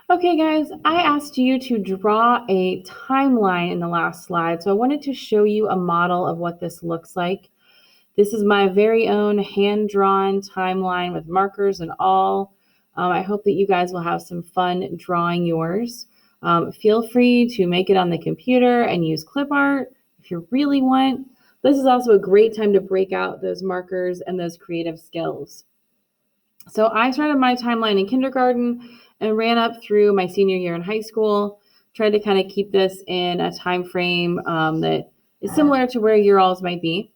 Okay, guys, I asked you to draw a timeline in the last slide, so I wanted to show you a model of what this looks like. This is my very own hand-drawn timeline with markers and all. I hope that you guys will have some fun drawing yours. Feel free to make it on the computer and use clip art if you really want. This is also a great time to break out those markers and those creative skills. So I started my timeline in kindergarten and ran up through my senior year in high school. Tried to kind of keep this in a time frame that is similar to where your alls might be.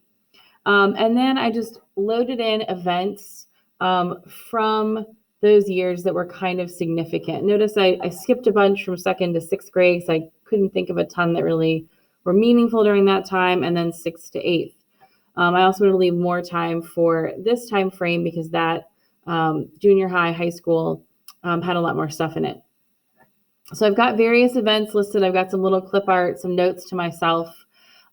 And then I just loaded in events from those years that were kind of significant. Notice I skipped a bunch from second to sixth grade, so I couldn't think of a ton that really were meaningful during that time, and then sixth to eighth. I also want to leave more time for this time frame because that junior high, high school had a lot more stuff in it. So I've got various events listed. I've got some little clip art, some notes to myself.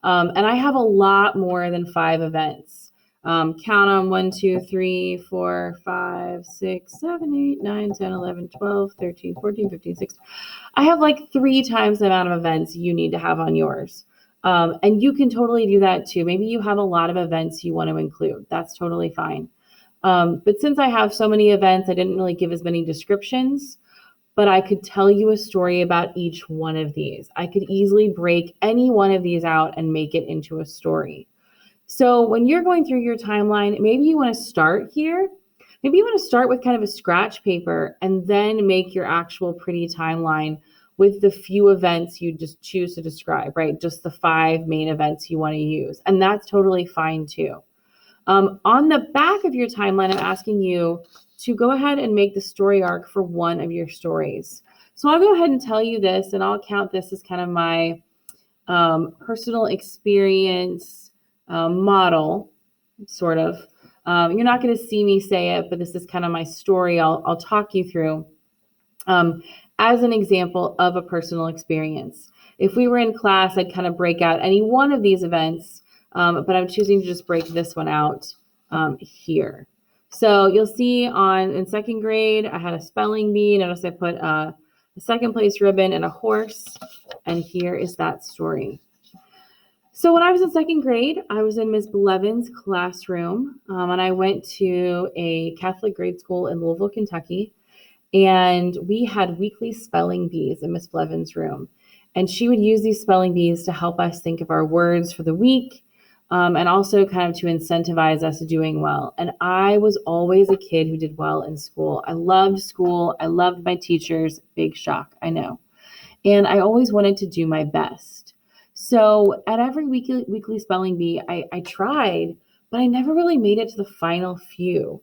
And I have a lot more than 5 events. Count them 1, 2, 3, 4, 5, 6, 7, 8, 9, 10, 11, 12, 13, 14, 15, 16. I have like 3 times the amount of events you need to have on yours. And you can totally do that too. Maybe you have a lot of events you want to include. That's totally fine. But since I have so many events, I didn't really give as many descriptions, but I could tell you a story about each one of these. I could easily break any one of these out and make it into a story. So when you're going through your timeline, maybe you want to start here. Maybe you want to start with kind of a scratch paper and then make your actual pretty timeline with the few events you just choose to describe, right? Just the 5 main events you want to use. And that's totally fine too. On the back of your timeline, I'm asking you to go ahead and make the story arc for one of your stories. So I'll go ahead and tell you this, and I'll count this as kind of my personal experience model, sort of. You're not going to see me say it, but this is kind of my story I'll talk you through as an example of a personal experience. If we were in class, I'd kind of break out any one of these events, but I'm choosing to just break this one out here. So you'll see in second grade, I had a spelling bee. Notice I put a second place ribbon and a horse, and here is that story. So when I was in second grade, I was in Ms. Blevins' classroom, and I went to a Catholic grade school in Louisville, Kentucky, and we had weekly spelling bees in Ms. Blevins' room. And she would use these spelling bees to help us think of our words for the week, and also kind of to incentivize us doing well. And I was always a kid who did well in school. I loved school. I loved my teachers. Big shock, I know. And I always wanted to do my best. So at every weekly spelling bee, I tried, but I never really made it to the final few.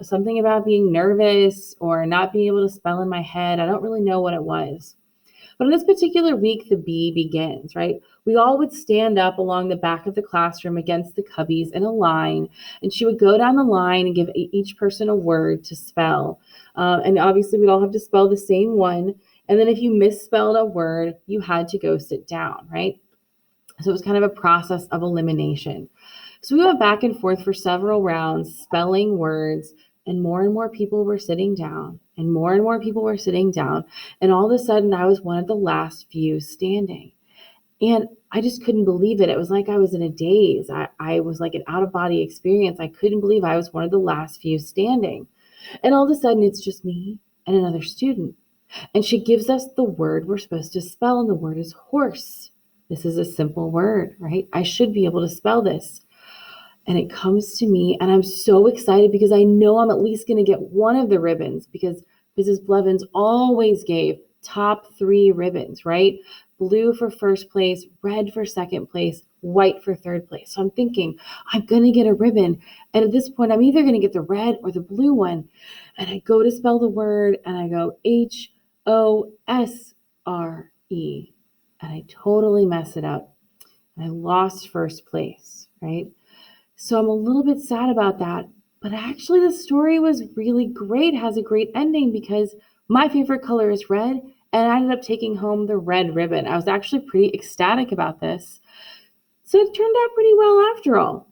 Something about being nervous or not being able to spell in my head. I don't really know what it was. But in this particular week, the bee begins, right? We all would stand up along the back of the classroom against the cubbies in a line, and she would go down the line and give each person a word to spell. And obviously, we'd all have to spell the same one. And then if you misspelled a word, you had to go sit down, right? So it was kind of a process of elimination. So we went back and forth for several rounds, spelling words, and more people were sitting down, and more people were sitting down. And all of a sudden, I was one of the last few standing. And I just couldn't believe it. It was like I was in a daze. I was like an out-of-body experience. I couldn't believe I was one of the last few standing. And all of a sudden, it's just me and another student. And she gives us the word we're supposed to spell, and the word is horse. This is a simple word, right? I should be able to spell this. And it comes to me, and I'm so excited because I know I'm at least going to get one of the ribbons, because Mrs. Blevins always gave top 3 ribbons, right? Blue for first place, red for second place, white for third place. So I'm thinking, I'm going to get a ribbon. And at this point, I'm either going to get the red or the blue one. And I go to spell the word, and I go H-O-S-R-E. And I totally mess it up. And I lost first place, right? So I'm a little bit sad about that, but actually the story was really great. It has a great ending because my favorite color is red, and I ended up taking home the red ribbon. I was actually pretty ecstatic about this. So it turned out pretty well after all,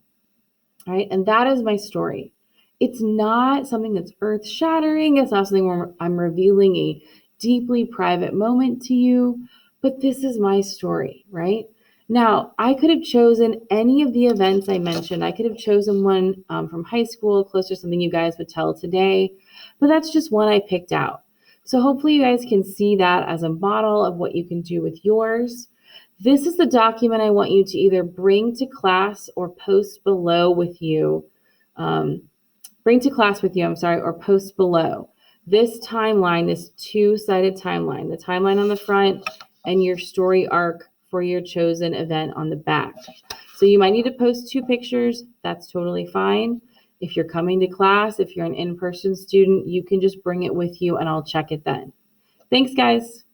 right? And that is my story. It's not something that's earth-shattering. It's not something where I'm revealing deeply private moment to you, but this is my story, right? Now, I could have chosen any of the events I mentioned. I could have chosen one from high school, close to something you guys would tell today, but that's just one I picked out. So hopefully you guys can see that as a model of what you can do with yours. This is the document I want you to either bring to class or post below with you. Bring to class with you, or post below. This timeline, this two-sided timeline, the timeline on the front and your story arc for your chosen event on the back. So you might need to post 2 pictures. That's totally fine. If you're coming to class, if you're an in-person student, you can just bring it with you and I'll check it then. Thanks, guys.